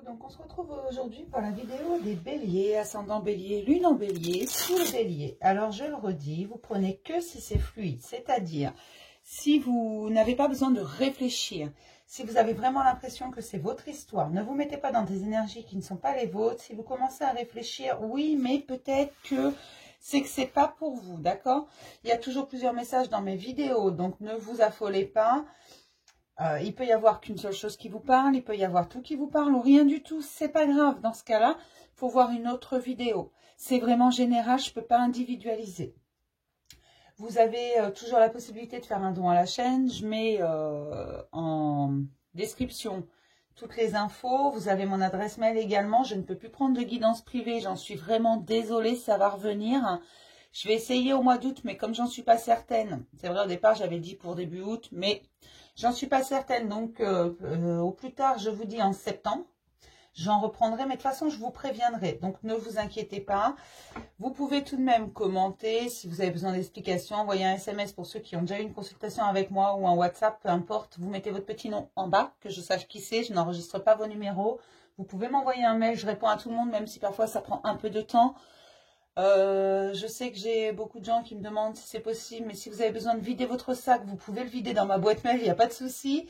Donc on se retrouve aujourd'hui pour la vidéo des béliers, ascendant bélier, lune en bélier, signe bélier. Alors je le redis, vous prenez que si c'est fluide, c'est-à-dire si vous n'avez pas besoin de réfléchir, si vous avez vraiment l'impression que c'est votre histoire, ne vous mettez pas dans des énergies qui ne sont pas les vôtres. Si vous commencez à réfléchir, oui, mais peut-être que c'est pas pour vous, d'accord? Il y a toujours plusieurs messages dans mes vidéos, donc ne vous affolez pas. Il peut y avoir qu'une seule chose qui vous parle, il peut y avoir tout qui vous parle ou rien du tout, c'est pas grave. Dans ce cas-là, il faut voir une autre vidéo. C'est vraiment général, je ne peux pas individualiser. Vous avez toujours la possibilité de faire un don à la chaîne. Je mets en description toutes les infos. Vous avez mon adresse mail également. Je ne peux plus prendre de guidance privée, j'en suis vraiment désolée, ça va revenir. Je vais essayer au mois d'août, mais comme j'en suis pas certaine, c'est vrai au départ j'avais dit pour début août, mais j'en suis pas certaine, donc au plus tard, je vous dis en septembre, j'en reprendrai, mais de toute façon je vous préviendrai, donc ne vous inquiétez pas. Vous pouvez tout de même commenter, si vous avez besoin d'explications, envoyer un SMS pour ceux qui ont déjà eu une consultation avec moi ou un WhatsApp, peu importe, vous mettez votre petit nom en bas, que je sache qui c'est, je n'enregistre pas vos numéros. Vous pouvez m'envoyer un mail, je réponds à tout le monde, même si parfois ça prend un peu de temps. Je sais que j'ai beaucoup de gens qui me demandent si c'est possible, mais si vous avez besoin de vider votre sac, vous pouvez le vider dans ma boîte mail, il n'y a pas de souci.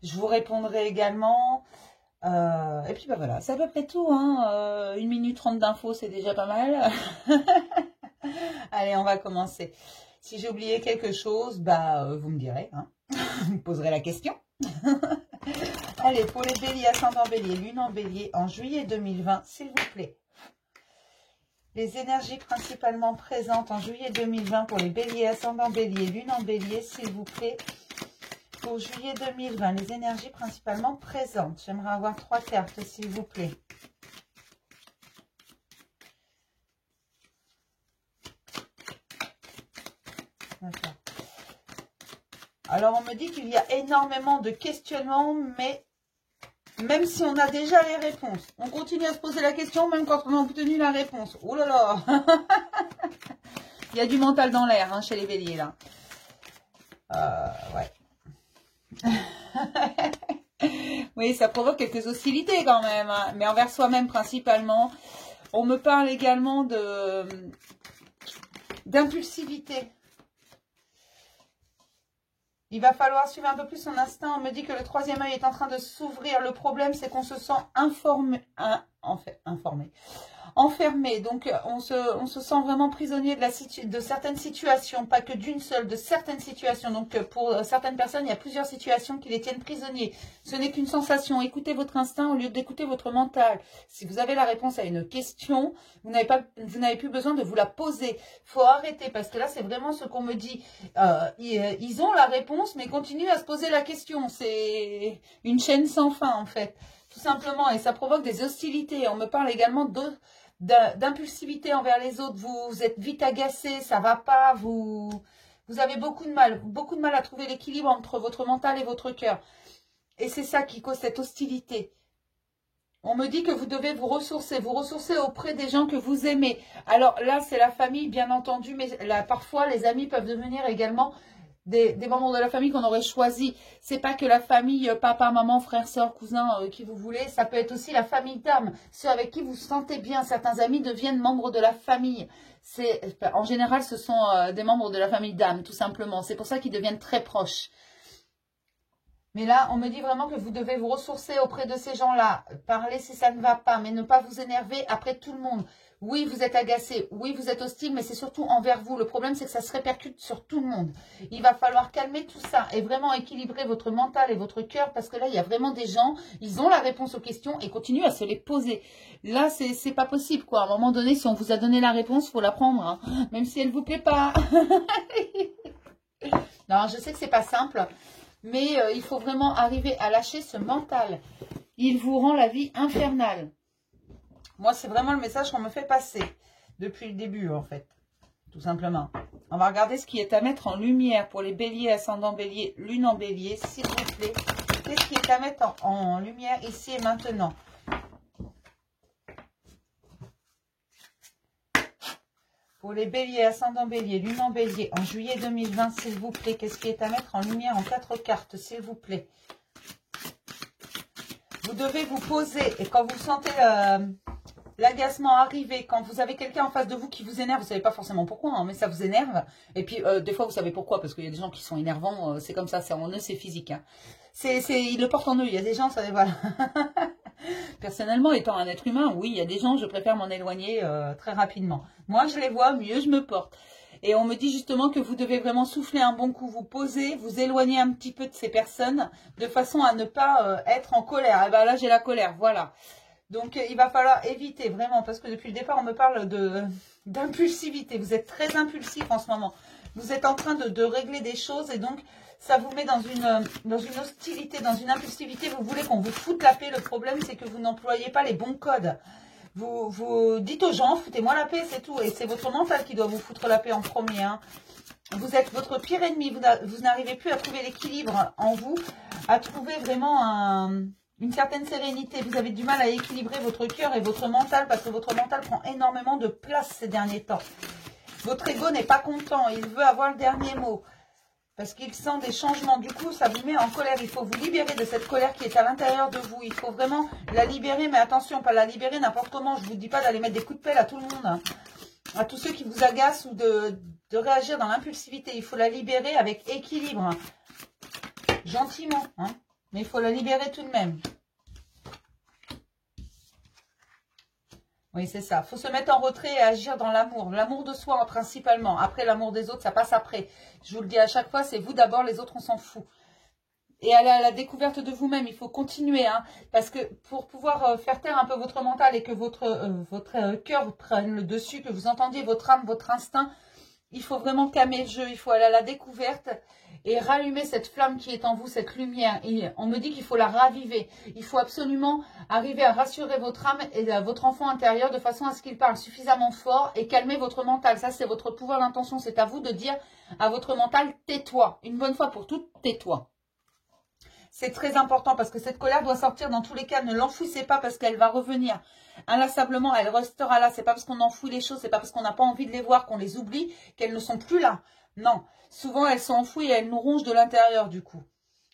Je vous répondrai également. Et puis bah voilà, c'est à peu près tout, hein. 1 minute 30 d'infos, c'est déjà pas mal. Allez, on va commencer. Si j'ai oublié quelque chose, bah vous me direz, hein. Vous me poserez la question. Allez, pour les béliers, ascendant bélier, lune en bélier, en juillet 2020, s'il vous plaît. Les énergies principalement présentes en juillet 2020 pour les béliers, ascendant bélier, lune en bélier, s'il vous plaît. Pour juillet 2020, les énergies principalement présentes. J'aimerais avoir 3 cartes, s'il vous plaît. D'accord. Alors, on me dit qu'il y a énormément de questionnements, mais même si on a déjà les réponses, on continue à se poser la question, même quand on a obtenu la réponse. Oh là là. Il y a du mental dans l'air, hein, chez les béliers, là. Ouais. Oui, ça provoque quelques hostilités quand même, hein, mais envers soi-même principalement. On me parle également d'impulsivité. Il va falloir suivre un peu plus son instinct. On me dit que le 3e œil est en train de s'ouvrir. Le problème, c'est qu'on se sent enfermé. Donc, on se sent vraiment prisonnier de certaines situations, pas que d'une seule, de certaines situations. Donc, pour certaines personnes, il y a plusieurs situations qui les tiennent prisonniers. Ce n'est qu'une sensation. Écoutez votre instinct au lieu d'écouter votre mental. Si vous avez la réponse à une question, vous n'avez plus besoin de vous la poser. Il faut arrêter, parce que là, c'est vraiment ce qu'on me dit. Ils ont la réponse, mais continuent à se poser la question. C'est une chaîne sans fin, en fait. Tout simplement, et ça provoque des hostilités. On me parle également d'impulsivité envers les autres. Vous êtes vite agacé, ça va pas, vous avez beaucoup de mal à trouver l'équilibre entre votre mental et votre cœur. Et c'est ça qui cause cette hostilité. On me dit que vous devez vous ressourcer auprès des gens que vous aimez. Alors là, c'est la famille, bien entendu, mais là, parfois, les amis peuvent devenir également des membres de la famille qu'on aurait choisi. C'est pas que la famille, papa, maman, frère, soeur, cousin, qui vous voulez. Ça peut être aussi la famille d'âme, ceux avec qui vous vous sentez bien. Certains amis deviennent membres de la famille. En général, ce sont des membres de la famille d'âme, tout simplement. C'est pour ça qu'ils deviennent très proches. Mais là, on me dit vraiment que vous devez vous ressourcer auprès de ces gens-là. Parler si ça ne va pas, mais ne pas vous énerver après tout le monde. Oui, vous êtes agacé, oui, vous êtes hostile, mais c'est surtout envers vous. Le problème, c'est que ça se répercute sur tout le monde. Il va falloir calmer tout ça et vraiment équilibrer votre mental et votre cœur, parce que là, il y a vraiment des gens, ils ont la réponse aux questions et continuent à se les poser. Là, c'est pas possible, quoi. À un moment donné, si on vous a donné la réponse, il faut la prendre, hein, même si elle ne vous plaît pas. Non, je sais que c'est pas simple. Mais il faut vraiment arriver à lâcher ce mental. Il vous rend la vie infernale. Moi, c'est vraiment le message qu'on me fait passer depuis le début, en fait. Tout simplement. On va regarder ce qui est à mettre en lumière pour les béliers, ascendant bélier, lune en bélier, s'il vous plaît. Qu'est-ce qui est à mettre en lumière ici et maintenant? Pour les béliers, ascendant bélier, lune en bélier, en juillet 2020, s'il vous plaît, qu'est-ce qui est à mettre en lumière en 4 cartes, s'il vous plaît? vous devez vous poser. Et quand vous sentez l'agacement arriver, quand vous avez quelqu'un en face de vous qui vous énerve, vous ne savez pas forcément pourquoi, hein, mais ça vous énerve. Et puis, des fois, vous savez pourquoi, parce qu'il y a des gens qui sont énervants. C'est comme ça, c'est en eux, c'est physique. Hein. Ils le portent en eux. Il y a des gens, ça, voilà. Personnellement, étant un être humain, oui, il y a des gens, je préfère m'en éloigner très rapidement. Moi, je les vois, mieux je me porte. Et on me dit justement que vous devez vraiment souffler un bon coup, vous poser, vous éloigner un petit peu de ces personnes, de façon à ne pas être en colère. Et ben là, j'ai la colère, voilà. Donc, il va falloir éviter vraiment, parce que depuis le départ, on me parle d'impulsivité. Vous êtes très impulsif en ce moment. Vous êtes en train de régler des choses et donc, ça vous met dans une hostilité, dans une impulsivité. Vous voulez qu'on vous foute la paix. Le problème, c'est que vous n'employez pas les bons codes. Vous dites aux gens, foutez-moi la paix, c'est tout. Et c'est votre mental qui doit vous foutre la paix en premier. Hein. Vous êtes votre pire ennemi. Vous n'arrivez plus à trouver l'équilibre en vous, à trouver vraiment une certaine sérénité. Vous avez du mal à équilibrer votre cœur et votre mental parce que votre mental prend énormément de place ces derniers temps. Votre ego n'est pas content. Il veut avoir le dernier mot. Parce qu'il sent des changements. Du coup, ça vous met en colère. Il faut vous libérer de cette colère qui est à l'intérieur de vous. Il faut vraiment la libérer. Mais attention, pas la libérer n'importe comment. Je ne vous dis pas d'aller mettre des coups de pelle à tout le monde. Hein. À tous ceux qui vous agacent ou de réagir dans l'impulsivité. Il faut la libérer avec équilibre. Hein. Gentiment. Hein. Mais il faut la libérer tout de même. Oui, c'est ça. Il faut se mettre en retrait et agir dans l'amour. L'amour de soi, principalement. Après, l'amour des autres, ça passe après. Je vous le dis à chaque fois, c'est vous d'abord, les autres, on s'en fout. Et à la découverte de vous-même, il faut continuer. Hein, parce que pour pouvoir faire taire un peu votre mental et que votre cœur prenne le dessus, que vous entendiez votre âme, votre instinct, il faut vraiment calmer le jeu. Il faut aller à la découverte et rallumer cette flamme qui est en vous, cette lumière. Et on me dit qu'il faut la raviver. Il faut absolument arriver à rassurer votre âme et votre enfant intérieur de façon à ce qu'il parle suffisamment fort et calmer votre mental. Ça, c'est votre pouvoir d'intention. C'est à vous de dire à votre mental, tais-toi. Une bonne fois pour toutes, tais-toi. C'est très important parce que cette colère doit sortir dans tous les cas. Ne l'enfouissez pas parce qu'elle va revenir. Inlassablement, elle restera là. C'est pas parce qu'on enfouit les choses, c'est pas parce qu'on n'a pas envie de les voir, qu'on les oublie, qu'elles ne sont plus là. Non. Souvent, elles sont enfouies et elles nous rongent de l'intérieur du coup.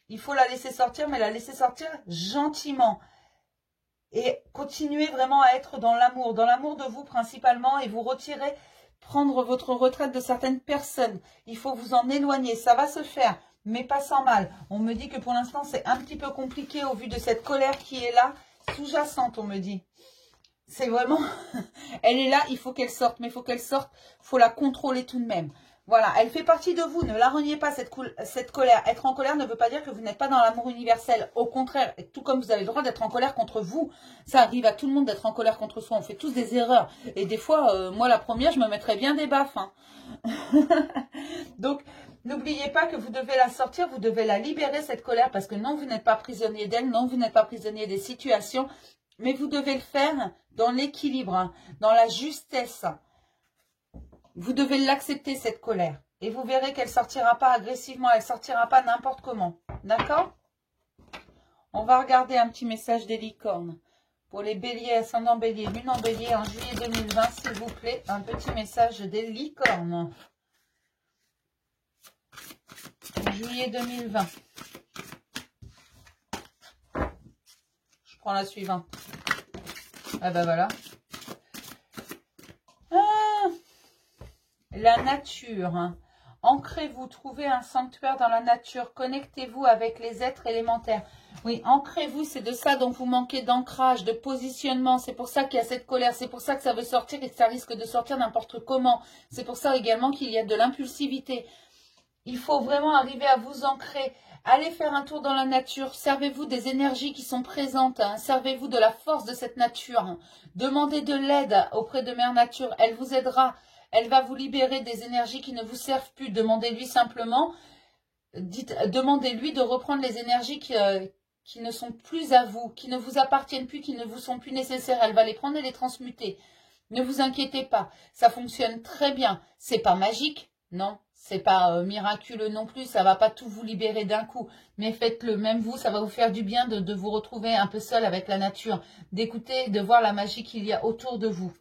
Il faut la laisser sortir, mais la laisser sortir gentiment. Et continuer vraiment à être dans l'amour de vous principalement et vous retirer, prendre votre retraite de certaines personnes. Il faut vous en éloigner, ça va se faire, mais pas sans mal. On me dit que pour l'instant, c'est un petit peu compliqué au vu de cette colère qui est là, sous-jacente, on me dit. C'est vraiment, elle est là, il faut qu'elle sorte, mais il faut qu'elle sorte, il faut la contrôler tout de même. Voilà, elle fait partie de vous, ne la reniez pas cette colère. Être en colère ne veut pas dire que vous n'êtes pas dans l'amour universel. Au contraire, tout comme vous avez le droit d'être en colère contre vous, ça arrive à tout le monde d'être en colère contre soi. On fait tous des erreurs. Et des fois, moi la première, je me mettrais bien des baffes. Hein. Donc, n'oubliez pas que vous devez la sortir, vous devez la libérer cette colère parce que non, vous n'êtes pas prisonnier d'elle, non, vous n'êtes pas prisonnier des situations. Mais vous devez le faire dans l'équilibre, hein, dans la justesse. Vous devez l'accepter, cette colère. Et vous verrez qu'elle ne sortira pas agressivement, elle ne sortira pas n'importe comment. D'accord? On va regarder un petit message des licornes. Pour les béliers, ascendant bélier, lune en bélier, en juillet 2020, s'il vous plaît, un petit message des licornes. Juillet 2020. Je prends la suivante. Ah ben voilà. La nature. Ancrez-vous, trouvez un sanctuaire dans la nature. Connectez-vous avec les êtres élémentaires. Oui, ancrez-vous, c'est de ça dont vous manquez d'ancrage, de positionnement. C'est pour ça qu'il y a cette colère. C'est pour ça que ça veut sortir et que ça risque de sortir n'importe comment. C'est pour ça également qu'il y a de l'impulsivité. Il faut vraiment arriver à vous ancrer. Allez faire un tour dans la nature. Servez-vous des énergies qui sont présentes. Hein. Servez-vous de la force de cette nature. Hein. Demandez de l'aide auprès de Mère Nature. Elle vous aidera. Elle va vous libérer des énergies qui ne vous servent plus. Demandez-lui simplement, demandez-lui de reprendre les énergies qui ne sont plus à vous, qui ne vous appartiennent plus, qui ne vous sont plus nécessaires. Elle va les prendre et les transmuter. Ne vous inquiétez pas, ça fonctionne très bien. C'est pas magique, non. C'est pas miraculeux non plus, ça va pas tout vous libérer d'un coup. Mais faites-le, même vous, ça va vous faire du bien de vous retrouver un peu seul avec la nature. D'écouter, de voir la magie qu'il y a autour de vous.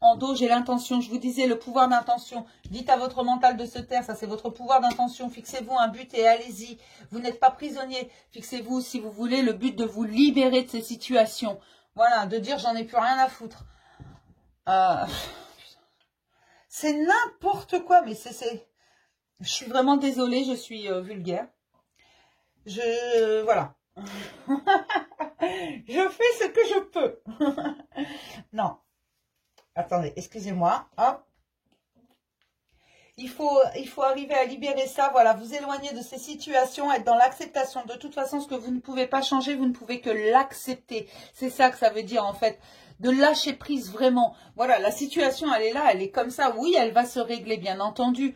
En dos, j'ai l'intention. Je vous disais le pouvoir d'intention. Dites à votre mental de se taire. Ça, c'est votre pouvoir d'intention. Fixez-vous un but et allez-y. Vous n'êtes pas prisonnier. Fixez-vous, si vous voulez, le but de vous libérer de ces situations. Voilà, de dire j'en ai plus rien à foutre. C'est n'importe quoi, mais c'est... Je suis vraiment désolée, je suis vulgaire. Voilà. Je fais ce que je peux. Non. Attendez, excusez-moi. Hop. Il faut arriver à libérer ça. Voilà, vous éloigner de ces situations, être dans l'acceptation. De toute façon, ce que vous ne pouvez pas changer, vous ne pouvez que l'accepter. C'est ça que ça veut dire, en fait. De lâcher prise, vraiment. Voilà, la situation, elle est là, elle est comme ça. Oui, elle va se régler, bien entendu.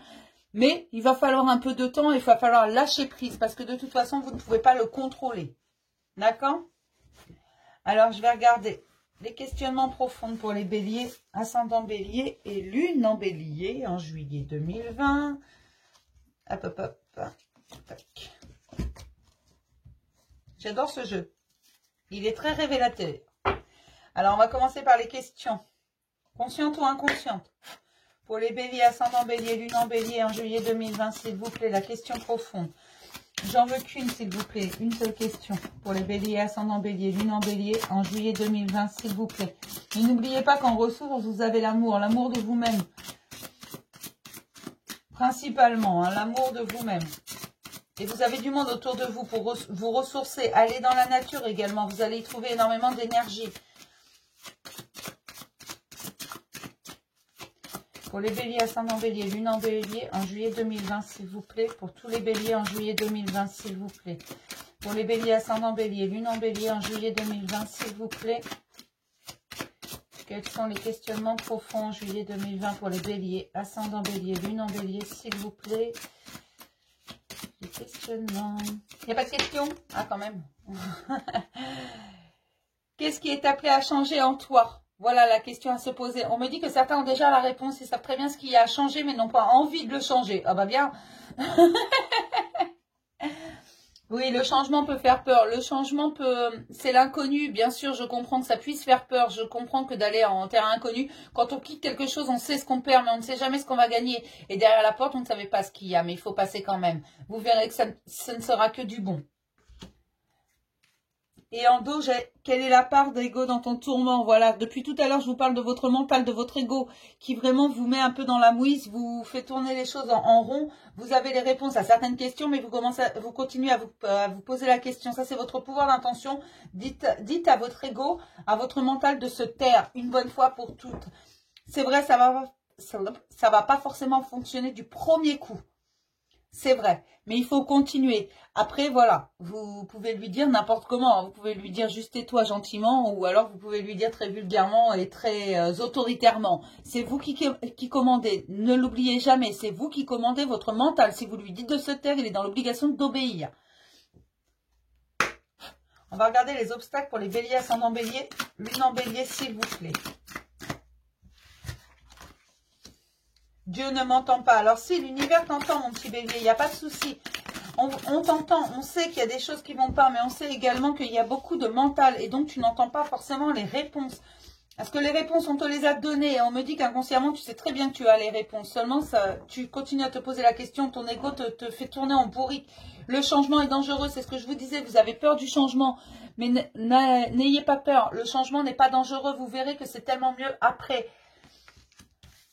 Mais il va falloir un peu de temps, il va falloir lâcher prise. Parce que de toute façon, vous ne pouvez pas le contrôler. D'accord? Alors, je vais regarder les questionnements profonds pour les béliers, ascendant bélier et lune en bélier en juillet 2020. Hop, hop, hop. Tac. J'adore ce jeu. Il est très révélateur. Alors, on va commencer par les questions. Conscientes ou inconscientes? Pour les béliers, ascendant bélier, lune en bélier en juillet 2020, s'il vous plaît, la question profonde. J'en veux qu'une, s'il vous plaît. Une seule question. Pour les béliers, ascendant bélier, lune en bélier, en juillet 2020, s'il vous plaît. Et n'oubliez pas qu'en ressources, vous avez l'amour. L'amour de vous-même. Principalement, hein, l'amour de vous-même. Et vous avez du monde autour de vous pour vous ressourcer. Allez dans la nature également. Vous allez y trouver énormément d'énergie. Pour les béliers, ascendant bélier, lune en bélier, en juillet 2020, s'il vous plaît. Pour tous les béliers, en juillet 2020, s'il vous plaît. Pour les béliers, ascendant bélier, lune en bélier, en juillet 2020, s'il vous plaît. Quels sont les questionnements profonds en juillet 2020 pour les béliers, ascendant bélier, lune en bélier, s'il vous plaît. Les questionnements. Il n'y a pas de questions? Ah, quand même. Qu'est-ce qui est appelé à changer en toi? Voilà la question à se poser. On me dit que certains ont déjà la réponse. Ils savent très bien ce qui a changé, mais n'ont pas envie de le changer. Ah bah bien. Oui, le changement peut faire peur. Le changement peut... C'est l'inconnu. Bien sûr, je comprends que ça puisse faire peur. Je comprends que d'aller en terrain inconnu, quand on quitte quelque chose, on sait ce qu'on perd, mais on ne sait jamais ce qu'on va gagner. Et derrière la porte, on ne savait pas ce qu'il y a, mais il faut passer quand même. Vous verrez que ça ne sera que du bon. Et en dos, quelle est la part d'ego dans ton tourment? Voilà, depuis tout à l'heure, je vous parle de votre mental, de votre ego, qui vraiment vous met un peu dans la mouise, vous fait tourner les choses en rond. Vous avez les réponses à certaines questions, mais vous continuez à vous poser la question. Ça, c'est votre pouvoir d'intention. Dites à votre ego, à votre mental de se taire une bonne fois pour toutes. C'est vrai, ça va pas forcément fonctionner du premier coup. C'est vrai, mais il faut continuer. Après, voilà, vous pouvez lui dire n'importe comment. Vous pouvez lui dire juste tais-toi gentiment, ou alors vous pouvez lui dire très vulgairement et très autoritairement. C'est vous qui commandez. Ne l'oubliez jamais, c'est vous qui commandez votre mental. Si vous lui dites de se taire, il est dans l'obligation d'obéir. On va regarder les obstacles pour les béliers, ascendant bélier, lune en bélier, s'il vous plaît. Dieu ne m'entend pas. Alors si, l'univers t'entend, mon petit bélier, il n'y a pas de souci. On t'entend, on sait qu'il y a des choses qui ne vont pas, mais on sait également qu'il y a beaucoup de mental, et donc tu n'entends pas forcément les réponses. Parce que les réponses, on te les a données, et on me dit qu'inconsciemment, tu sais très bien que tu as les réponses. Seulement, tu continues à te poser la question, ton ego te fait tourner en bourrique. Le changement est dangereux, c'est ce que je vous disais, vous avez peur du changement. Mais n'ayez pas peur, le changement n'est pas dangereux, vous verrez que c'est tellement mieux après.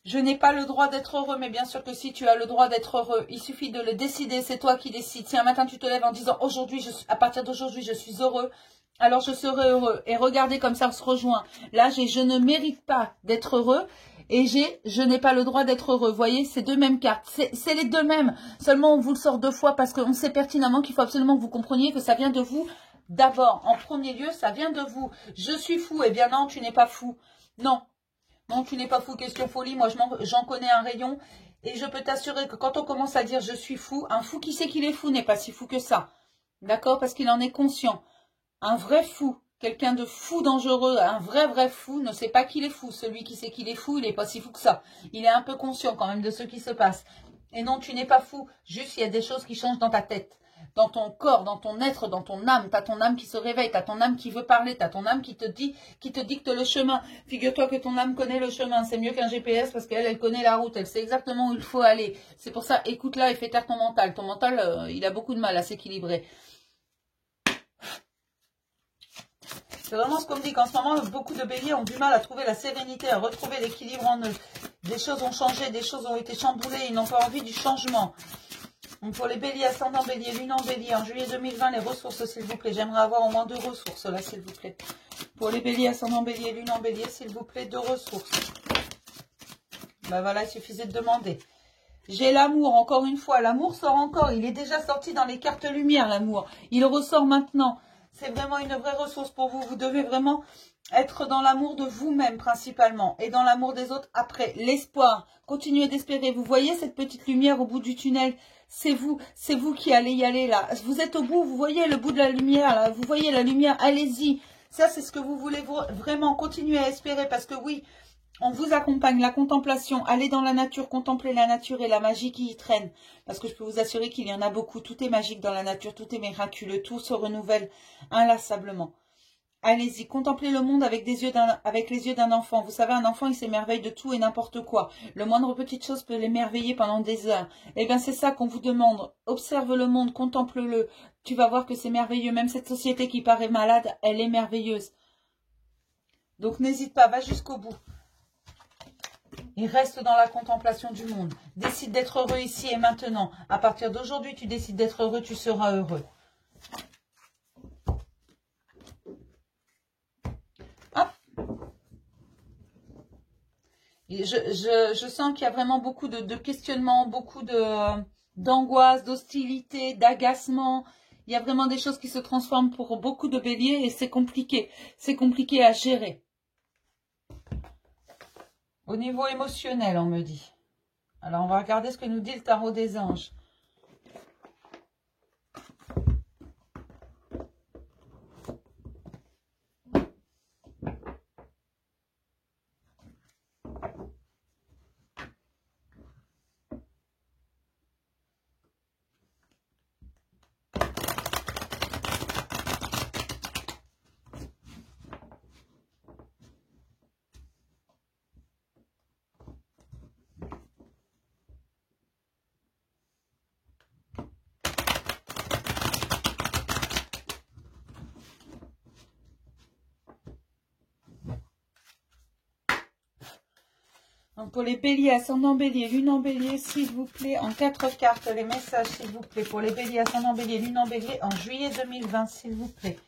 Je n'ai pas le droit d'être heureux, mais bien sûr que si, tu as le droit d'être heureux. Il suffit de le décider, c'est toi qui décides. Si un matin tu te lèves en disant aujourd'hui, à partir d'aujourd'hui, je suis heureux, alors je serai heureux. Et regardez comme ça on se rejoint. Là, je ne mérite pas d'être heureux et je n'ai pas le droit d'être heureux. Vous voyez, c'est deux mêmes cartes. C'est les deux mêmes. Seulement, on vous le sort deux fois parce qu'on sait pertinemment qu'il faut absolument que vous compreniez que ça vient de vous d'abord. En premier lieu, ça vient de vous. Je suis fou. Eh bien non, tu n'es pas fou. Non. Non, tu n'es pas fou, question folie, moi j'en connais un rayon et je peux t'assurer que quand on commence à dire je suis fou, un fou qui sait qu'il est fou n'est pas si fou que ça, d'accord? Parce qu'il en est conscient. Un vrai fou, quelqu'un de fou dangereux, un vrai fou ne sait pas qu'il est fou. Celui qui sait qu'il est fou, il n'est pas si fou que ça. Il est un peu conscient quand même de ce qui se passe. Et non, tu n'es pas fou, juste il y a des choses qui changent dans ta tête. dans ton corps, dans ton être, dans ton âme. Tu as ton âme qui se réveille, tu as ton âme qui veut parler, tu as ton âme qui te dicte le chemin. Figure-toi que ton âme connaît le chemin, c'est mieux qu'un GPS parce qu'elle, elle connaît la route, elle sait exactement où il faut aller. C'est pour ça, écoute-la et fais taire ton mental. Ton mental, il a beaucoup de mal à s'équilibrer. C'est vraiment ce qu'on me dit qu'en ce moment, beaucoup de béliers ont du mal à trouver la sérénité, à retrouver l'équilibre en eux. Des choses ont changé, des choses ont été chamboulées, ils n'ont pas envie du changement. Donc pour les béliers, ascendant bélier, lune en bélier, en juillet 2020, les ressources, s'il vous plaît. J'aimerais avoir au moins 2 ressources, là, s'il vous plaît. Pour les béliers, ascendant bélier, lune en bélier, s'il vous plaît, 2 ressources. Ben voilà, il suffisait de demander. J'ai l'amour, encore une fois, l'amour sort encore. Il est déjà sorti dans les cartes lumière, l'amour. Il ressort maintenant. C'est vraiment une vraie ressource pour vous. Vous devez vraiment être dans l'amour de vous-même principalement et dans l'amour des autres après. L'espoir, continuez d'espérer. Vous voyez cette petite lumière au bout du tunnel? C'est vous qui allez y aller là. Vous êtes au bout, vous voyez le bout de la lumière là. Vous voyez la lumière, allez-y. Ça, c'est ce que vous voulez vraiment continuer à espérer parce que oui, on vous accompagne, la contemplation, allez dans la nature, contempler la nature et la magie qui y traîne. Parce que je peux vous assurer qu'il y en a beaucoup, tout est magique dans la nature, tout est miraculeux, tout se renouvelle inlassablement. Allez-y, contemplez le monde avec les yeux d'un enfant. Vous savez, un enfant, il s'émerveille de tout et n'importe quoi. Le moindre petite chose peut l'émerveiller pendant des heures. Eh bien, c'est ça qu'on vous demande. Observe le monde, contemple-le. Tu vas voir que c'est merveilleux. Même cette société qui paraît malade, elle est merveilleuse. Donc, n'hésite pas, va jusqu'au bout. Et reste dans la contemplation du monde. Décide d'être heureux ici et maintenant. À partir d'aujourd'hui, tu décides d'être heureux, tu seras heureux. Hop. Et je sens qu'il y a vraiment beaucoup de questionnements, beaucoup d'angoisse, d'hostilité, d'agacement. Il y a vraiment des choses qui se transforment pour beaucoup de béliers et c'est compliqué. C'est compliqué à gérer. Au niveau émotionnel, on me dit. Alors, on va regarder ce que nous dit le tarot des anges. Donc pour les béliers, ascendant bélier, lune en bélier, s'il vous plaît, en 4 cartes, les messages, s'il vous plaît, pour les béliers, ascendant bélier, lune en bélier, en juillet 2020, s'il vous plaît.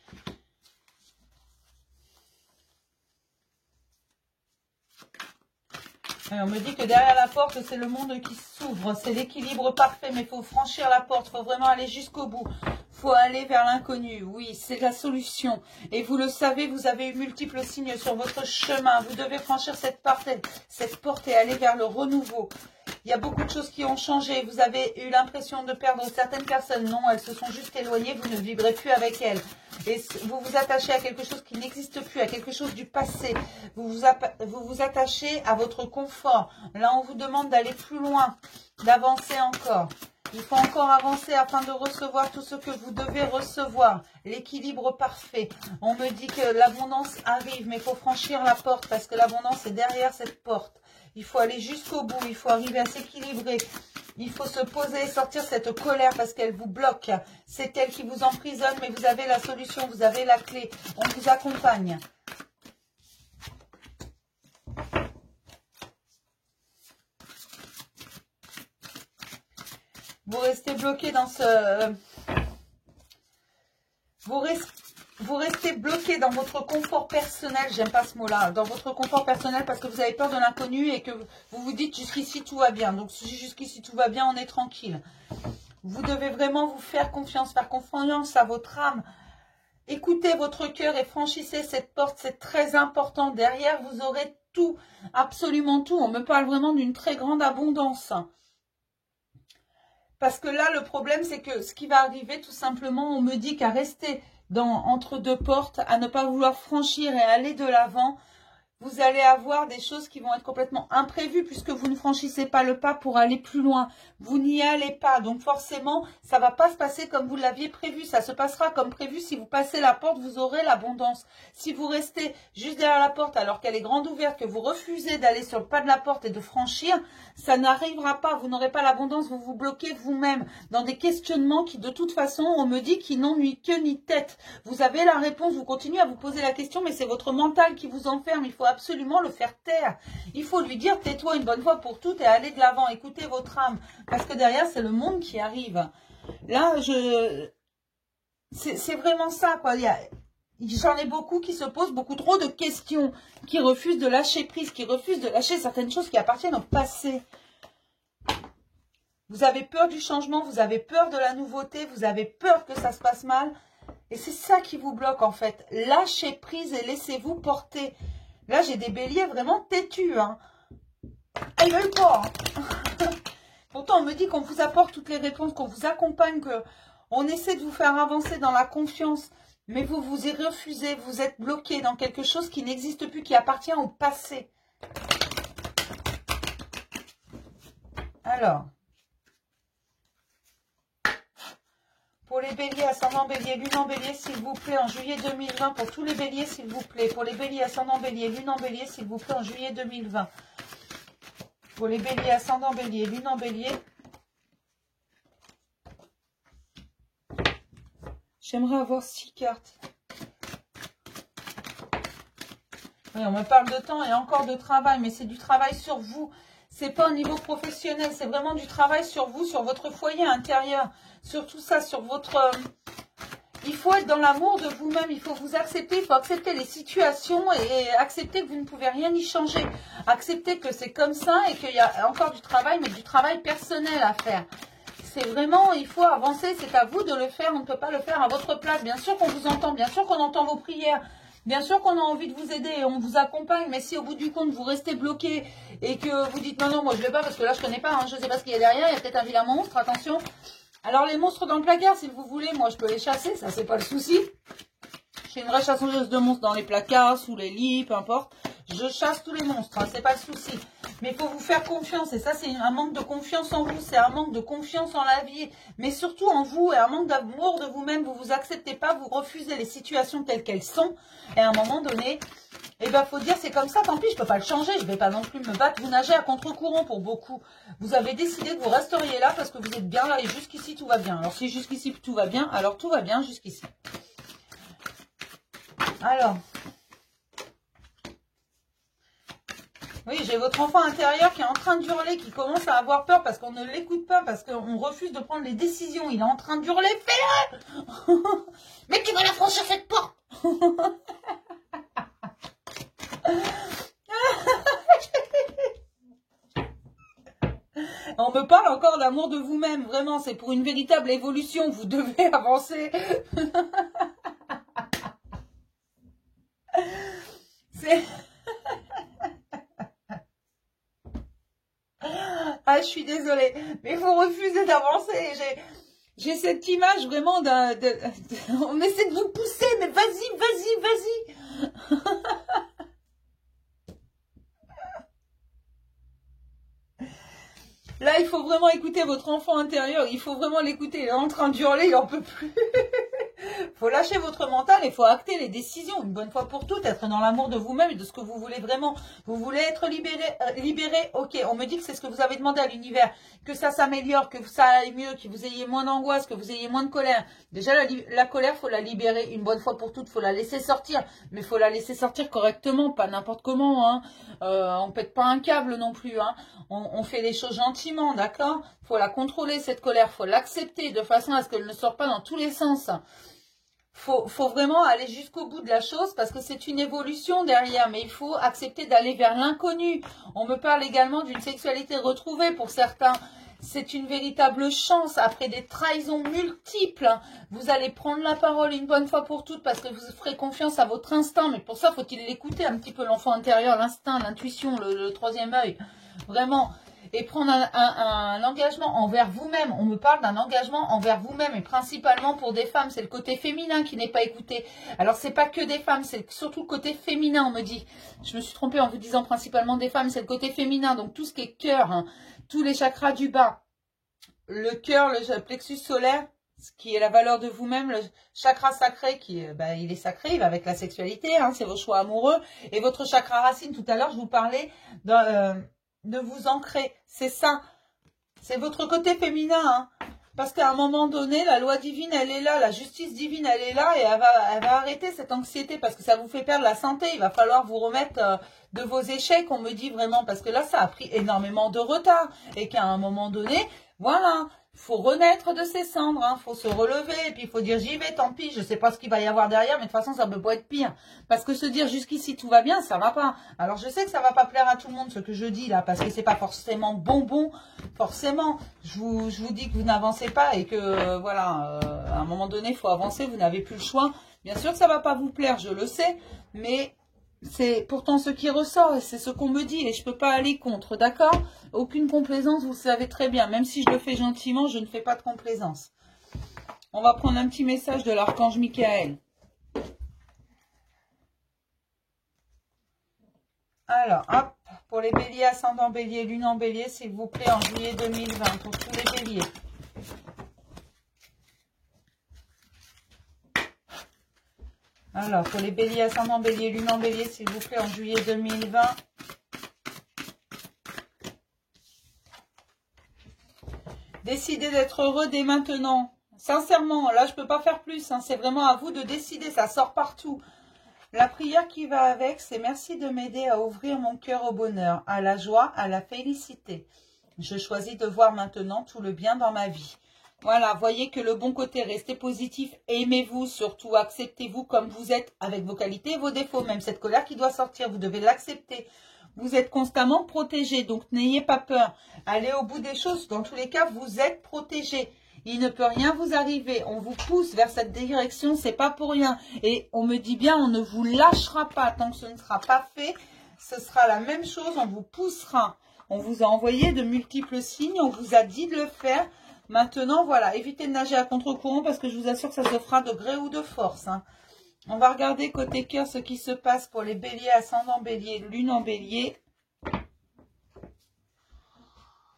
Et on me dit que derrière la porte, c'est le monde qui s'ouvre, c'est l'équilibre parfait, mais il faut franchir la porte, il faut vraiment aller jusqu'au bout. Il faut aller vers l'inconnu, oui, c'est la solution. Et vous le savez, vous avez eu multiples signes sur votre chemin. Vous devez franchir cette porte et aller vers le renouveau. Il y a beaucoup de choses qui ont changé. Vous avez eu l'impression de perdre certaines personnes. Non, elles se sont juste éloignées, vous ne vivrez plus avec elles. Et vous vous attachez à quelque chose qui n'existe plus, à quelque chose du passé. Vous vous attachez à votre confort. Là, on vous demande d'aller plus loin, d'avancer encore. Il faut encore avancer afin de recevoir tout ce que vous devez recevoir. L'équilibre parfait. On me dit que l'abondance arrive, mais il faut franchir la porte parce que l'abondance est derrière cette porte. Il faut aller jusqu'au bout, il faut arriver à s'équilibrer. Il faut se poser et sortir cette colère parce qu'elle vous bloque. C'est elle qui vous emprisonne, mais vous avez la solution, vous avez la clé. On vous accompagne. Vous restez bloqué dans ce... Vous restez bloqué dans votre confort personnel, j'aime pas ce mot-là, dans votre confort personnel parce que vous avez peur de l'inconnu et que vous vous dites jusqu'ici tout va bien. Donc si jusqu'ici tout va bien, on est tranquille. Vous devez vraiment vous faire confiance à votre âme. Écoutez votre cœur et franchissez cette porte, c'est très important. Derrière, vous aurez tout, absolument tout. On me parle vraiment d'une très grande abondance. Parce que là, le problème, c'est que ce qui va arriver, tout simplement, on me dit qu'à rester entre 2 portes, à ne pas vouloir franchir et aller de l'avant, vous allez avoir des choses qui vont être complètement imprévues puisque vous ne franchissez pas le pas pour aller plus loin. Vous n'y allez pas. Donc forcément, ça ne va pas se passer comme vous l'aviez prévu. Ça se passera comme prévu. Si vous passez la porte, vous aurez l'abondance. Si vous restez juste derrière la porte alors qu'elle est grande ouverte, que vous refusez d'aller sur le pas de la porte et de franchir, ça n'arrivera pas. Vous n'aurez pas l'abondance. Vous vous bloquez vous-même dans des questionnements qui, de toute façon, on me dit qu'ils n'ont ni queue ni tête. Vous avez la réponse. Vous continuez à vous poser la question, mais c'est votre mental qui vous enferme. Il faut absolument le faire taire. Il faut lui dire tais-toi une bonne fois pour toutes et allez de l'avant. Écoutez votre âme. Parce que derrière, c'est le monde qui arrive. Là, c'est vraiment ça, quoi. J'en ai beaucoup qui se posent beaucoup trop de questions, qui refusent de lâcher prise, qui refusent de lâcher certaines choses qui appartiennent au passé. Vous avez peur du changement, vous avez peur de la nouveauté, vous avez peur que ça se passe mal. Et c'est ça qui vous bloque, en fait. Lâchez prise et laissez-vous porter. Là, j'ai des béliers vraiment têtus. Hein. Ils veulent pas. Hein. Pourtant, on me dit qu'on vous apporte toutes les réponses, qu'on vous accompagne, qu'on essaie de vous faire avancer dans la confiance. Mais vous vous y refusez, vous êtes bloqué dans quelque chose qui n'existe plus, qui appartient au passé. Alors, pour les béliers, ascendant bélier, lune en bélier, s'il vous plaît, en juillet 2020. Pour tous les béliers, s'il vous plaît. Pour les béliers, ascendant bélier, lune en bélier, s'il vous plaît, en juillet 2020. Pour les béliers, ascendant bélier, lune en bélier. J'aimerais avoir 6 cartes. Oui, on me parle de temps et encore de travail, mais c'est du travail sur vous. C'est pas au niveau professionnel, c'est vraiment du travail sur vous, sur votre foyer intérieur, sur tout ça, sur votre... Il faut être dans l'amour de vous-même, il faut vous accepter, il faut accepter les situations et accepter que vous ne pouvez rien y changer. Accepter que c'est comme ça et qu'il y a encore du travail, mais du travail personnel à faire. C'est vraiment, il faut avancer, c'est à vous de le faire, on ne peut pas le faire à votre place. Bien sûr qu'on vous entend, bien sûr qu'on entend vos prières, bien sûr qu'on a envie de vous aider et on vous accompagne, mais si au bout du compte vous restez bloqué et que vous dites non, moi je ne vais pas parce que là je ne connais pas, hein, je ne sais pas ce qu'il y a derrière, il y a peut-être un vilain monstre, attention. Alors les monstres dans le placard, si vous voulez, moi je peux les chasser, ça c'est pas le souci. J'ai une vraie chasseuse de monstres dans les placards, sous les lits, peu importe. Je chasse tous les monstres, hein, c'est pas le souci. Mais il faut vous faire confiance. Et ça, c'est un manque de confiance en vous. C'est un manque de confiance en la vie. Mais surtout en vous. Et un manque d'amour de vous-même. Vous ne vous acceptez pas. Vous refusez les situations telles qu'elles sont. Et à un moment donné, eh ben, faut dire c'est comme ça. Tant pis, je ne peux pas le changer. Je ne vais pas non plus me battre. Vous nagez à contre-courant pour beaucoup. Vous avez décidé que vous resteriez là parce que vous êtes bien là. Et jusqu'ici, tout va bien. Alors, si jusqu'ici, tout va bien, alors tout va bien jusqu'ici. Alors... Oui, j'ai votre enfant intérieur qui est en train d'hurler, qui commence à avoir peur parce qu'on ne l'écoute pas, parce qu'on refuse de prendre les décisions. Il est en train d'hurler, fais-le. Mais tu vas la franchir cette porte. On me parle encore d'amour de vous-même, vraiment, c'est pour une véritable évolution, vous devez avancer. C'est... Ah, je suis désolée, mais vous refusez d'avancer. J'ai cette image vraiment on essaie de vous pousser, mais vas-y, vas-y, vas-y. Là, il faut vraiment écouter votre enfant intérieur. Il faut vraiment l'écouter. Il est en train d'hurler, il n'en peut plus. Il faut lâcher votre mental et il faut acter les décisions. Une bonne fois pour toutes, être dans l'amour de vous-même et de ce que vous voulez vraiment. Vous voulez être libéré. Ok, on me dit que c'est ce que vous avez demandé à l'univers. Que ça s'améliore, que ça aille mieux, que vous ayez moins d'angoisse, que vous ayez moins de colère. Déjà, la colère, il faut la libérer une bonne fois pour toutes. Il faut la laisser sortir. Mais il faut la laisser sortir correctement, pas n'importe comment. Hein. On ne pète pas un câble non plus. Hein. On fait les choses gentiment, d'accord? Il faut la contrôler, cette colère. Il faut l'accepter de façon à ce qu'elle ne sorte pas dans tous les sens. Faut vraiment aller jusqu'au bout de la chose parce que c'est une évolution derrière. Mais il faut accepter d'aller vers l'inconnu. On me parle également d'une sexualité retrouvée pour certains. C'est une véritable chance après des trahisons multiples. Vous allez prendre la parole une bonne fois pour toutes parce que vous ferez confiance à votre instinct. Mais pour ça, faut-il l'écouter un petit peu, l'enfant intérieur, l'instinct, l'intuition, le troisième œil. Vraiment. et prendre un engagement envers vous-même. On me parle d'un engagement envers vous-même et principalement pour des femmes. C'est le côté féminin qui n'est pas écouté. Alors, c'est pas que des femmes, c'est surtout le côté féminin, on me dit. Je me suis trompée en vous disant principalement des femmes, c'est le côté féminin. Donc, tout ce qui est cœur, hein, tous les chakras du bas, le cœur, le plexus solaire, ce qui est la valeur de vous-même, le chakra sacré, qui il est sacré, il va avec la sexualité, hein, c'est vos choix amoureux. Et votre chakra racine, tout à l'heure, je vous parlais de vous ancrer. C'est ça. C'est votre côté féminin. Hein, parce qu'à un moment donné, la loi divine, elle est là. La justice divine, elle est là. Et elle va arrêter cette anxiété parce que ça vous fait perdre la santé. Il va falloir vous remettre de vos échecs, on me dit vraiment. Parce que là, ça a pris énormément de retard. Et qu'à un moment donné, voilà... Il faut renaître de ses cendres, il faut se relever, et puis il faut dire j'y vais, tant pis, je ne sais pas ce qu'il va y avoir derrière, mais de toute façon ça ne peut pas être pire. Parce que se dire jusqu'ici tout va bien, ça ne va pas. Alors je sais que ça ne va pas plaire à tout le monde ce que je dis là, parce que c'est pas forcément bonbon, forcément. Je vous dis que vous n'avancez pas et que voilà, à un moment donné il faut avancer, vous n'avez plus le choix. Bien sûr que ça ne va pas vous plaire, je le sais, mais... c'est pourtant ce qui ressort et c'est ce qu'on me dit et je ne peux pas aller contre, d'accord? Aucune complaisance, vous le savez très bien. Même si je le fais gentiment, je ne fais pas de complaisance. On va prendre un petit message de l'archange Michael. Alors, hop, pour les béliers, ascendant bélier, lune en bélier, s'il vous plaît, en juillet 2020, pour tous les béliers. Alors, pour les béliers, ascendant bélier, lune en bélier, s'il vous plaît, en juillet 2020. Décidez d'être heureux dès maintenant. Sincèrement, là, je ne peux pas faire plus. Hein, c'est vraiment à vous de décider. Ça sort partout. La prière qui va avec, c'est merci de m'aider à ouvrir mon cœur au bonheur, à la joie, à la félicité. Je choisis de voir maintenant tout le bien dans ma vie. Voilà, voyez que le bon côté, restez positif, aimez-vous, surtout acceptez-vous comme vous êtes, avec vos qualités et vos défauts. Même cette colère qui doit sortir, vous devez l'accepter. Vous êtes constamment protégé, donc n'ayez pas peur. Allez au bout des choses, dans tous les cas, vous êtes protégé. Il ne peut rien vous arriver, on vous pousse vers cette direction, c'est pas pour rien. Et on me dit bien, on ne vous lâchera pas, tant que ce ne sera pas fait, ce sera la même chose, on vous poussera. On vous a envoyé de multiples signes, on vous a dit de le faire. Maintenant, voilà, évitez de nager à contre-courant parce que je vous assure que ça se fera de gré ou de force. Hein. On va regarder côté cœur ce qui se passe pour les béliers, ascendant bélier, lune en bélier.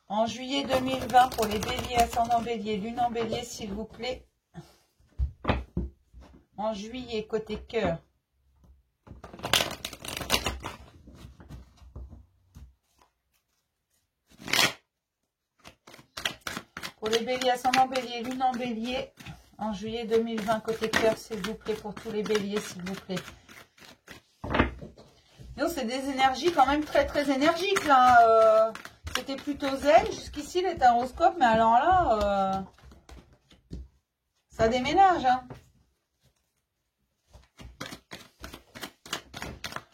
En juillet 2020, pour les béliers, ascendant bélier, lune en bélier, s'il vous plaît. En juillet, côté cœur. Pour les béliers, ascendant bélier, lune en bélier. En juillet 2020, côté cœur, s'il vous plaît, pour tous les béliers, s'il vous plaît. C'est des énergies quand même très très énergiques là. C'était plutôt zen jusqu'ici les taroscopes, mais alors là, ça déménage. Hein.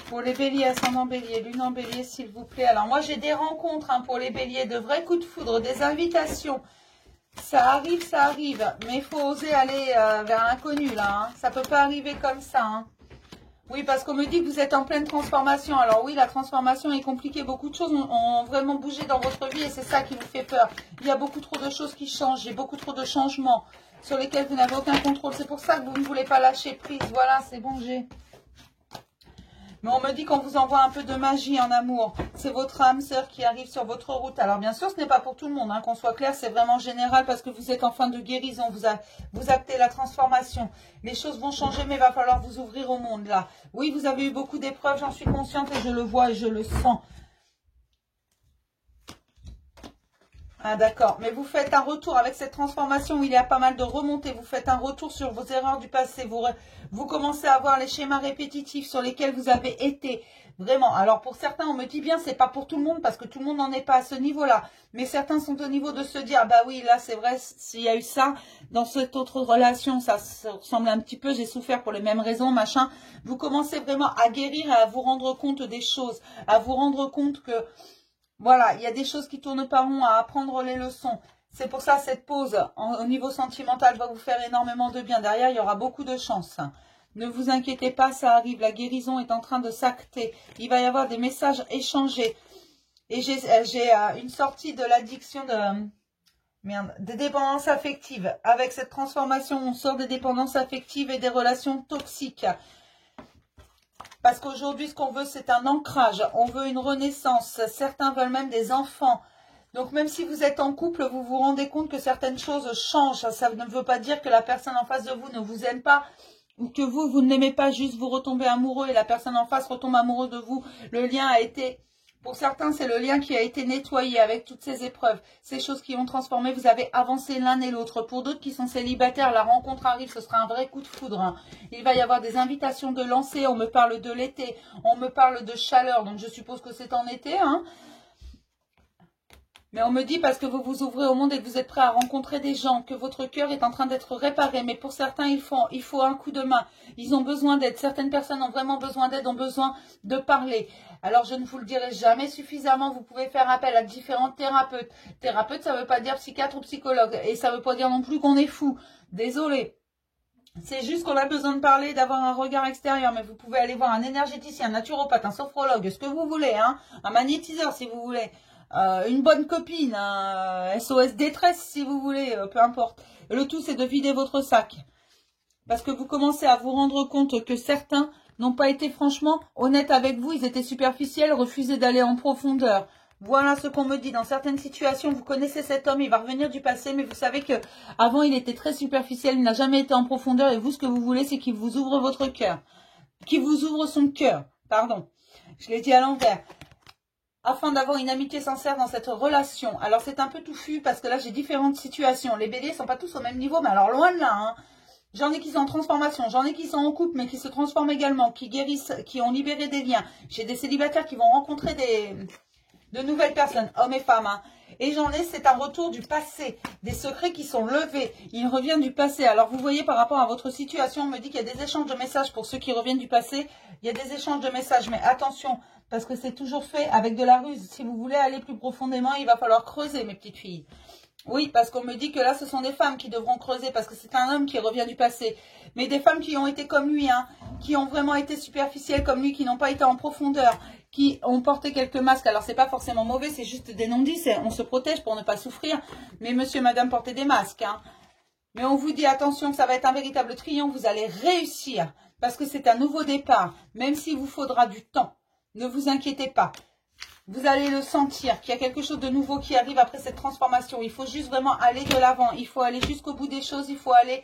Pour les béliers, ascendant bélier, lune en bélier, s'il vous plaît. Alors moi j'ai des rencontres hein, pour les béliers, de vrais coups de foudre, des invitations. Ça arrive, mais il faut oser aller vers l'inconnu là. Hein. Ça peut pas arriver comme ça. Hein. Oui, parce qu'on me dit que vous êtes en pleine transformation. Alors oui, la transformation est compliquée. Beaucoup de choses ont vraiment bougé dans votre vie et c'est ça qui vous fait peur. Il y a beaucoup trop de choses qui changent. Il y a beaucoup trop de changements sur lesquels vous n'avez aucun contrôle. C'est pour ça que vous ne voulez pas lâcher prise. Voilà, c'est bon, j'ai... Mais on me dit qu'on vous envoie un peu de magie en amour. C'est votre âme sœur qui arrive sur votre route. Alors bien sûr, ce n'est pas pour tout le monde, hein, qu'on soit clair, c'est vraiment général parce que vous êtes en fin de guérison. Vous actez la transformation. Les choses vont changer, mais il va falloir vous ouvrir au monde là. Oui, vous avez eu beaucoup d'épreuves, j'en suis consciente et je le vois et je le sens. Ah d'accord, mais vous faites un retour avec cette transformation où il y a pas mal de remontées. Vous faites un retour sur vos erreurs du passé. Vous commencez à voir les schémas répétitifs sur lesquels vous avez été. Vraiment. Alors pour certains, on me dit bien, c'est pas pour tout le monde parce que tout le monde n'en est pas à ce niveau-là. Mais certains sont au niveau de se dire, ah bah oui, là c'est vrai, s'il y a eu ça, dans cette autre relation, ça ressemble un petit peu, j'ai souffert pour les mêmes raisons, machin. Vous commencez vraiment à guérir et à vous rendre compte des choses. À vous rendre compte que... Voilà, il y a des choses qui tournent pas rond, à apprendre les leçons. C'est pour ça cette pause au niveau sentimental va vous faire énormément de bien. Derrière, il y aura beaucoup de chance. Ne vous inquiétez pas, ça arrive. La guérison est en train de s'acter. Il va y avoir des messages échangés. Et j'ai une sortie de l'addiction des dépendances affectives. Avec cette transformation, on sort des dépendances affectives et des relations toxiques. Parce qu'aujourd'hui, ce qu'on veut, c'est un ancrage. On veut une renaissance. Certains veulent même des enfants. Donc, même si vous êtes en couple, vous vous rendez compte que certaines choses changent. Ça ne veut pas dire que la personne en face de vous ne vous aime pas. Ou que vous ne l'aimez pas. Juste, vous retombez amoureux et la personne en face retombe amoureux de vous. Le lien a été... Pour certains, c'est le lien qui a été nettoyé avec toutes ces épreuves. Ces choses qui ont transformé, vous avez avancé l'un et l'autre. Pour d'autres qui sont célibataires, la rencontre arrive, ce sera un vrai coup de foudre. Hein. Il va y avoir des invitations de lancer. On me parle de l'été, on me parle de chaleur. Donc, je suppose que c'est en été. Hein. Mais on me dit parce que vous vous ouvrez au monde et que vous êtes prêt à rencontrer des gens, que votre cœur est en train d'être réparé. Mais pour certains, il faut un coup de main. Ils ont besoin d'aide. Certaines personnes ont vraiment besoin d'aide, ont besoin de parler. Alors, je ne vous le dirai jamais suffisamment. Vous pouvez faire appel à différents thérapeutes. Thérapeute, ça ne veut pas dire psychiatre ou psychologue. Et ça ne veut pas dire non plus qu'on est fou. Désolé. C'est juste qu'on a besoin de parler, d'avoir un regard extérieur. Mais vous pouvez aller voir un énergéticien, un naturopathe, un sophrologue, ce que vous voulez. Hein, un magnétiseur, si vous voulez. Une bonne copine, un SOS détresse si vous voulez, peu importe. Le tout, c'est de vider votre sac. Parce que vous commencez à vous rendre compte que certains n'ont pas été franchement honnêtes avec vous. Ils étaient superficiels, refusaient d'aller en profondeur. Voilà ce qu'on me dit. Dans certaines situations, vous connaissez cet homme, il va revenir du passé, mais vous savez que avant il était très superficiel, il n'a jamais été en profondeur. Et vous, ce que vous voulez, c'est qu'il vous ouvre votre cœur. Qu'il vous ouvre son cœur. Pardon, je l'ai dit à l'envers. Afin d'avoir une amitié sincère dans cette relation. Alors, c'est un peu touffu parce que là, j'ai différentes situations. Les béliers ne sont pas tous au même niveau, mais alors loin de là. Hein. J'en ai qui sont en transformation, j'en ai qui sont en couple, mais qui se transforment également, qui guérissent, qui ont libéré des liens. J'ai des célibataires qui vont rencontrer de nouvelles personnes, hommes et femmes. Hein. Et j'en ai, c'est un retour du passé, des secrets qui sont levés. Ils reviennent du passé. Alors, vous voyez, par rapport à votre situation, on me dit qu'il y a des échanges de messages pour ceux qui reviennent du passé. Il y a des échanges de messages, mais attention, parce que c'est toujours fait avec de la ruse. Si vous voulez aller plus profondément, il va falloir creuser, mes petites filles. Oui, parce qu'on me dit que là, ce sont des femmes qui devront creuser, parce que c'est un homme qui revient du passé. Mais des femmes qui ont été comme lui, hein, qui ont vraiment été superficielles comme lui, qui n'ont pas été en profondeur, qui ont porté quelques masques. Alors, c'est pas forcément mauvais, c'est juste des non-dits, on se protège pour ne pas souffrir. Mais monsieur, madame, portez des masques. Hein. Mais on vous dit, attention, que ça va être un véritable triomphe, vous allez réussir, parce que c'est un nouveau départ, même s'il vous faudra du temps. Ne vous inquiétez pas. Vous allez le sentir, qu'il y a quelque chose de nouveau qui arrive après cette transformation. Il faut juste vraiment aller de l'avant. Il faut aller jusqu'au bout des choses. Il faut aller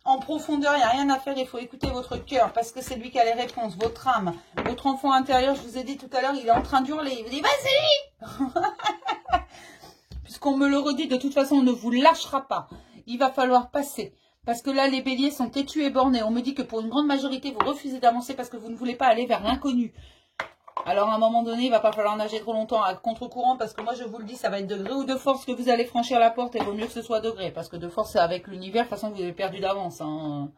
en profondeur. Il n'y a rien à faire. Il faut écouter votre cœur parce que c'est lui qui a les réponses. Votre âme, votre enfant intérieur, je vous ai dit tout à l'heure, il est en train d'hurler. Il vous dit, vas-y. Puisqu'on me le redit, de toute façon, on ne vous lâchera pas. Il va falloir passer. Parce que là, les béliers sont têtus et bornés. On me dit que pour une grande majorité, vous refusez d'avancer parce que vous ne voulez pas aller vers l'inconnu. Alors, à un moment donné, il ne va pas falloir nager trop longtemps à contre-courant parce que moi, je vous le dis, ça va être de gré ou de force que vous allez franchir la porte et il vaut mieux que ce soit de gré parce que de force, c'est avec l'univers. De toute façon, vous avez perdu d'avance. Hein.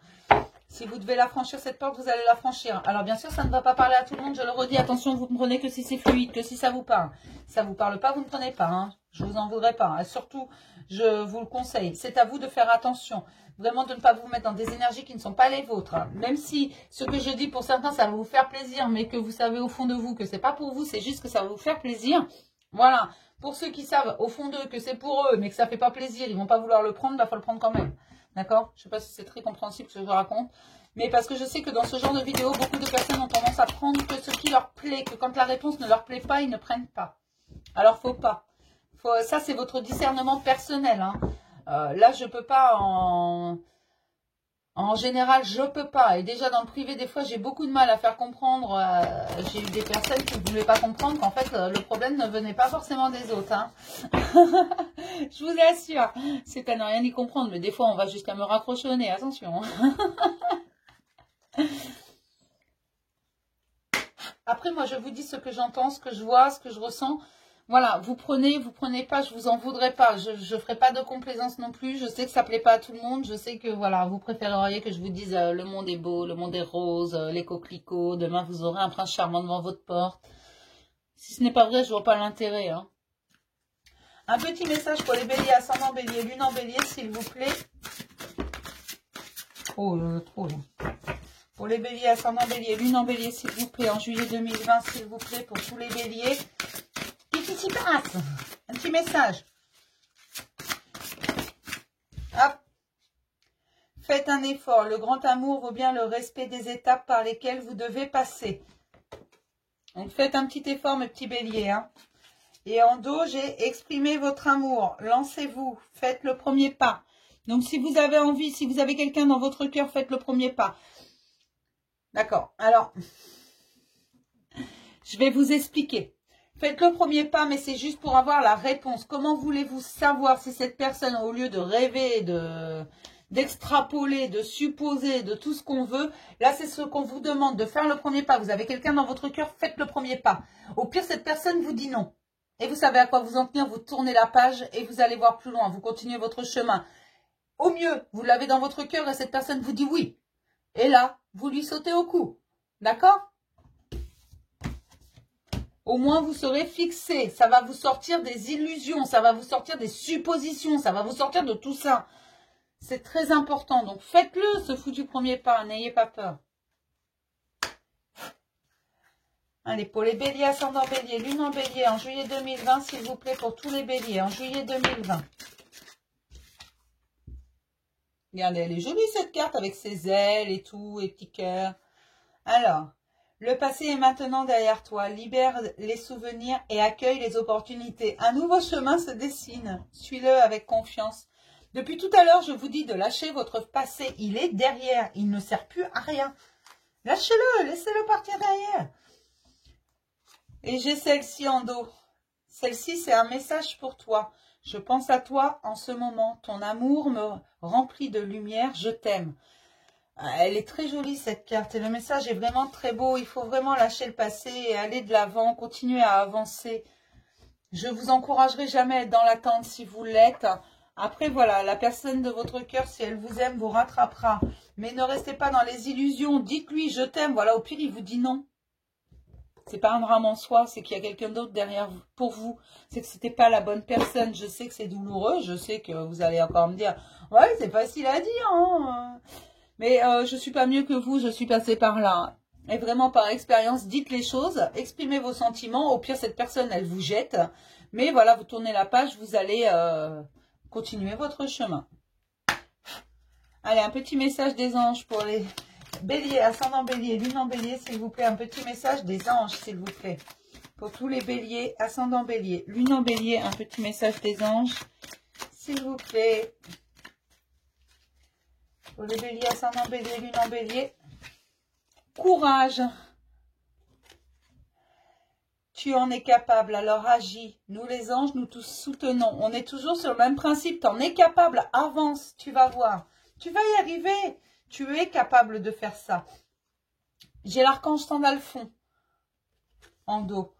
Si vous devez la franchir, cette porte, vous allez la franchir. Alors, bien sûr, ça ne va pas parler à tout le monde. Je le redis, attention, vous ne prenez que si c'est fluide, que si ça vous parle. Ça ne vous parle pas, vous ne prenez pas. Hein. Je ne vous en voudrais pas. Et surtout, je vous le conseille. C'est à vous de faire attention. Vraiment de ne pas vous mettre dans des énergies qui ne sont pas les vôtres. Hein. Même si ce que je dis pour certains, ça va vous faire plaisir, mais que vous savez au fond de vous que c'est pas pour vous, c'est juste que ça va vous faire plaisir. Voilà. Pour ceux qui savent au fond d'eux que c'est pour eux, mais que ça fait pas plaisir, ils vont pas vouloir le prendre, bah faut le prendre quand même. D'accord? Je sais pas si c'est très compréhensible ce que je raconte. Mais parce que je sais que dans ce genre de vidéo, beaucoup de personnes ont tendance à prendre que ce qui leur plaît, que quand la réponse ne leur plaît pas, ils ne prennent pas. Alors faut pas. Ça c'est votre discernement personnel. Hein. Là, je peux pas en général, je peux pas. Et déjà, dans le privé, des fois, j'ai beaucoup de mal à faire comprendre. J'ai eu des personnes qui ne voulaient pas comprendre qu'en fait, le problème ne venait pas forcément des autres. Hein. Je vous assure. C'est à ne rien y comprendre. Mais des fois, on va jusqu'à me raccrocher au nez. Attention. Après, moi, je vous dis ce que j'entends, ce que je vois, ce que je ressens. Voilà, vous prenez pas, je vous en voudrais pas. Je ferai pas de complaisance non plus. Je sais que ça plaît pas à tout le monde. Je sais que, voilà, vous préféreriez que je vous dise le monde est beau, le monde est rose, les coquelicots. Demain, vous aurez un prince charmant devant votre porte. Si ce n'est pas vrai, je vois pas l'intérêt. Hein. Un petit message pour les béliers, ascendant bélier, lune en bélier, s'il vous plaît. Oh, trop long. Pour les béliers, ascendant bélier, lune en bélier, s'il vous plaît, en juillet 2020, s'il vous plaît, pour tous les béliers. qui passe. Un petit message. Hop. Faites un effort. Le grand amour vaut bien le respect des étapes par lesquelles vous devez passer. Donc, faites un petit effort, mes petits béliers. Hein. Et en dos, j'ai exprimé votre amour. Lancez-vous. Faites le premier pas. Donc, si vous avez envie, si vous avez quelqu'un dans votre cœur, faites le premier pas. D'accord. Alors, je vais vous expliquer. Faites le premier pas, mais c'est juste pour avoir la réponse. Comment voulez-vous savoir si cette personne, au lieu de rêver, d'extrapoler, de supposer, de tout ce qu'on veut, là, c'est ce qu'on vous demande, de faire le premier pas. Vous avez quelqu'un dans votre cœur, faites le premier pas. Au pire, cette personne vous dit non. Et vous savez à quoi vous en tenir, vous tournez la page et vous allez voir plus loin. Vous continuez votre chemin. Au mieux, vous l'avez dans votre cœur et cette personne vous dit oui. Et là, vous lui sautez au cou. D'accord ? Au moins, vous serez fixé. Ça va vous sortir des illusions. Ça va vous sortir des suppositions. Ça va vous sortir de tout ça. C'est très important. Donc, faites-le, ce foutu premier pas. N'ayez pas peur. Allez, pour les béliers, ascendant bélier, lune en bélier, en juillet 2020, s'il vous plaît, pour tous les béliers, en juillet 2020. Regardez, elle est jolie, cette carte, avec ses ailes et tout, et petits cœurs. Alors... Le passé est maintenant derrière toi. Libère les souvenirs et accueille les opportunités. Un nouveau chemin se dessine. Suis-le avec confiance. Depuis tout à l'heure, je vous dis de lâcher votre passé. Il est derrière. Il ne sert plus à rien. Lâchez-le. Laissez-le partir derrière. Et j'ai celle-ci en dos. Celle-ci, c'est un message pour toi. Je pense à toi en ce moment. Ton amour me remplit de lumière. Je t'aime. Elle est très jolie cette carte et le message est vraiment très beau. Il faut vraiment lâcher le passé et aller de l'avant, continuer à avancer. Je vous encouragerai jamais à être dans l'attente si vous l'êtes. Après voilà, la personne de votre cœur, si elle vous aime, vous rattrapera. Mais ne restez pas dans les illusions. Dites-lui je t'aime. Voilà, au pire il vous dit non. C'est pas un drame en soi, c'est qu'il y a quelqu'un d'autre derrière vous, pour vous. C'est que c'était pas la bonne personne. Je sais que c'est douloureux. Je sais que vous allez encore me dire ouais, c'est facile à dire, hein. Mais je suis pas mieux que vous, je suis passée par là. Et vraiment par expérience, dites les choses, exprimez vos sentiments. Au pire, cette personne, elle vous jette. Mais voilà, vous tournez la page, vous allez continuer votre chemin. Allez, un petit message des anges pour les béliers, ascendant bélier, lune en bélier, s'il vous plaît. Un petit message des anges, s'il vous plaît. Pour tous les béliers, ascendant bélier, lune en bélier, un petit message des anges, s'il vous plaît. Pour les béliers, ascendant bélier, lune en bélier. Courage. Tu en es capable, alors agis. Nous les anges, nous tous soutenons. On est toujours sur le même principe. Tu en es capable, avance, tu vas voir. Tu vas y arriver. Tu es capable de faire ça. J'ai l'archange Sandalphon en dos.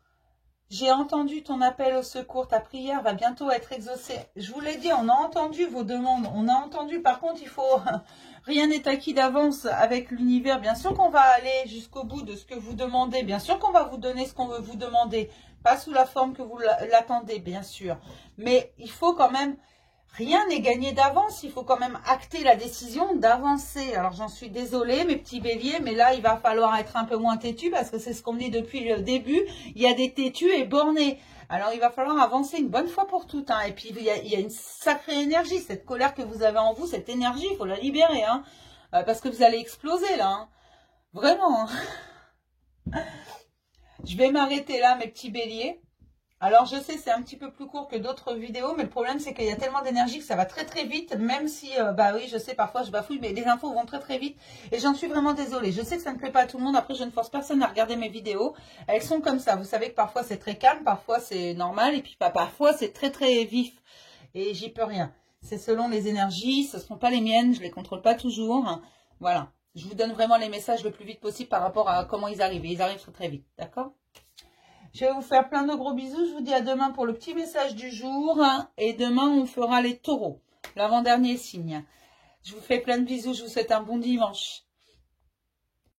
J'ai entendu ton appel au secours. Ta prière va bientôt être exaucée. Je vous l'ai dit, on a entendu vos demandes. On a entendu, par contre, il faut... Rien n'est acquis d'avance avec l'univers. Bien sûr qu'on va aller jusqu'au bout de ce que vous demandez. Bien sûr qu'on va vous donner ce qu'on veut vous demander. Pas sous la forme que vous l'attendez, bien sûr. Mais il faut quand même... Rien n'est gagné d'avance. Il faut quand même acter la décision d'avancer. Alors, j'en suis désolée, mes petits béliers. Mais là, il va falloir être un peu moins têtu parce que c'est ce qu'on dit depuis le début. Il y a des têtus et bornés. Alors, il va falloir avancer une bonne fois pour toutes. Hein. Et puis, il y a une sacrée énergie. Cette colère que vous avez en vous, cette énergie, il faut la libérer. Hein. Parce que vous allez exploser, là. Hein. Vraiment. Hein. Je vais m'arrêter là, mes petits béliers. Alors, je sais, c'est un petit peu plus court que d'autres vidéos, mais le problème, c'est qu'il y a tellement d'énergie que ça va très, très vite, même si, bah oui, je sais, parfois, je bafouille, mais les infos vont très, très vite, et j'en suis vraiment désolée. Je sais que ça ne plaît pas à tout le monde, après, je ne force personne à regarder mes vidéos. Elles sont comme ça. Vous savez que parfois, c'est très calme, parfois, c'est normal, et puis parfois, c'est très, très vif, et j'y peux rien. C'est selon les énergies, ce ne sont pas les miennes, je ne les contrôle pas toujours. Voilà. Je vous donne vraiment les messages le plus vite possible par rapport à comment ils arrivent, et ils arrivent très, très vite, d'accord ? Je vais vous faire plein de gros bisous. Je vous dis à demain pour le petit message du jour. Et demain, on fera les taureaux. L'avant-dernier signe. Je vous fais plein de bisous. Je vous souhaite un bon dimanche.